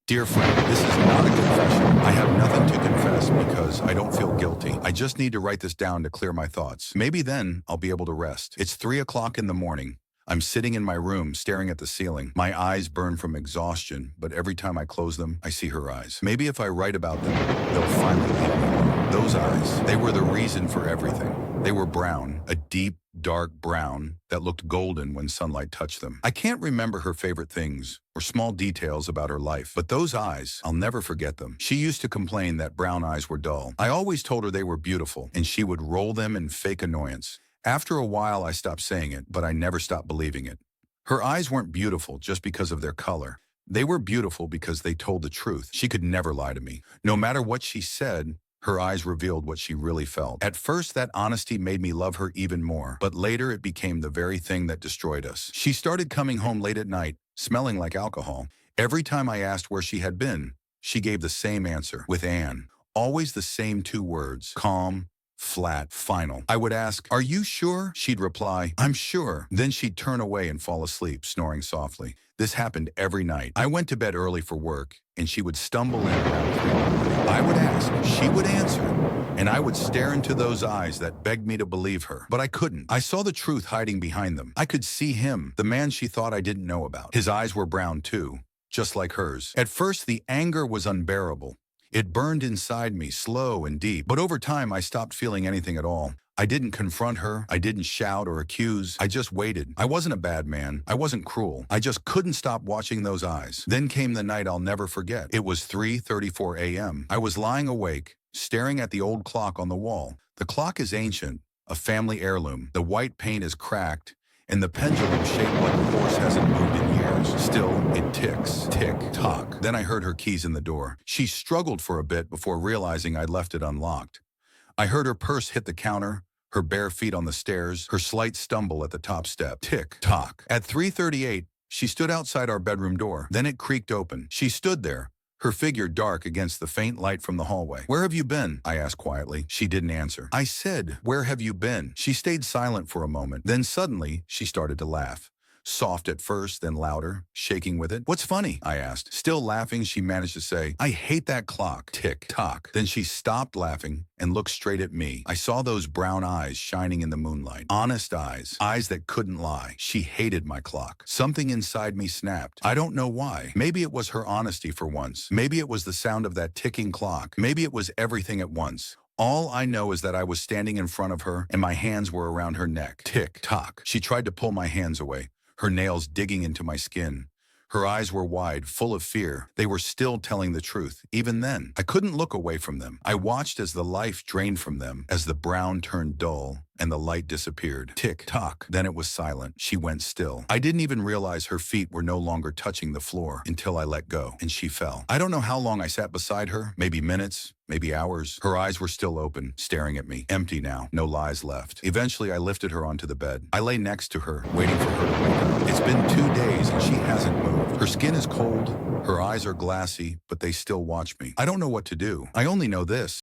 Dear friend, this is not a confession. I have nothing to confess because I don't feel guilty. I just need to write this down to clear my thoughts. Maybe then I'll be able to rest. It's 3 o'clock in the morning. I'm sitting in my room staring at the ceiling. My eyes burn from exhaustion, but every time I close them, I see her eyes. Maybe if I write about them, they'll finally leave me alone. Those eyes, they were the reason for everything. They were brown, a deep, dark brown that looked golden when sunlight touched them. I can't remember her favorite things or small details about her life, but those eyes, I'll never forget them. She used to complain that brown eyes were dull. I always told her they were beautiful, and she would roll them in fake annoyance. After a while, I stopped saying it, but I never stopped believing it. Her eyes weren't beautiful just because of their color. They were beautiful because they told the truth. She could never lie to me. No matter what she said, her eyes revealed what she really felt. At first, that honesty made me love her even more, but later it became the very thing that destroyed us. She started coming home late at night, smelling like alcohol. Every time I asked where she had been, she gave the same answer, with Anne. Always the same 2 words, calm, flat, final. I would ask, "Are you sure?" She'd reply, "I'm sure." Then she'd turn away and fall asleep, snoring softly. This happened every night. I went to bed early for work, and she would stumble in around 3 in the morning. I would ask, she would answer, and I would stare into those eyes that begged me to believe her. But I couldn't. I saw the truth hiding behind them. I could see him, the man she thought I didn't know about. His eyes were brown too, just like hers. At first, the anger was unbearable. It burned inside me, slow and deep. But over time, I stopped feeling anything at all. I didn't confront her. I didn't shout or accuse. I just waited. I wasn't a bad man. I wasn't cruel. I just couldn't stop watching those eyes. Then came the night I'll never forget. It was 3:34 a.m. I was lying awake, staring at the old clock on the wall. The clock is ancient, a family heirloom. The white paint is cracked, and the pendulum shaped like a horse hasn't moved in years. Still, it ticks, tick, tock. Then I heard her keys in the door. She struggled for a bit before realizing I'd left it unlocked. I heard her purse hit the counter, her bare feet on the stairs, her slight stumble at the top step. Tick, tock. At 3:38, she stood outside our bedroom door. Then it creaked open. She stood there, her figure dark against the faint light from the hallway. "Where have you been?" I asked quietly. She didn't answer. I said, "Where have you been?" She stayed silent for a moment. Then suddenly, she started to laugh. Soft at first, then louder, shaking with it. "What's funny?" I asked. Still laughing, she managed to say, "I hate that clock." Tick, tock. Then she stopped laughing and looked straight at me. I saw those brown eyes shining in the moonlight. Honest eyes. Eyes that couldn't lie. She hated my clock. Something inside me snapped. I don't know why. Maybe it was her honesty for once. Maybe it was the sound of that ticking clock. Maybe it was everything at once. All I know is that I was standing in front of her and my hands were around her neck. Tick, tock. She tried to pull my hands away, her nails digging into my skin. Her eyes were wide, full of fear. They were still telling the truth, even then. I couldn't look away from them. I watched as the life drained from them, as the brown turned dull, and the light disappeared. Tick, tock. Then it was silent. She went still. I didn't even realize her feet were no longer touching the floor until I let go, and she fell. I don't know how long I sat beside her, maybe minutes, maybe hours. Her eyes were still open, staring at me. Empty now, no lies left. Eventually, I lifted her onto the bed. I lay next to her, waiting for her to wake up. It's been 2 days, and she hasn't moved. Her skin is cold, her eyes are glassy, but they still watch me. I don't know what to do. I only know this.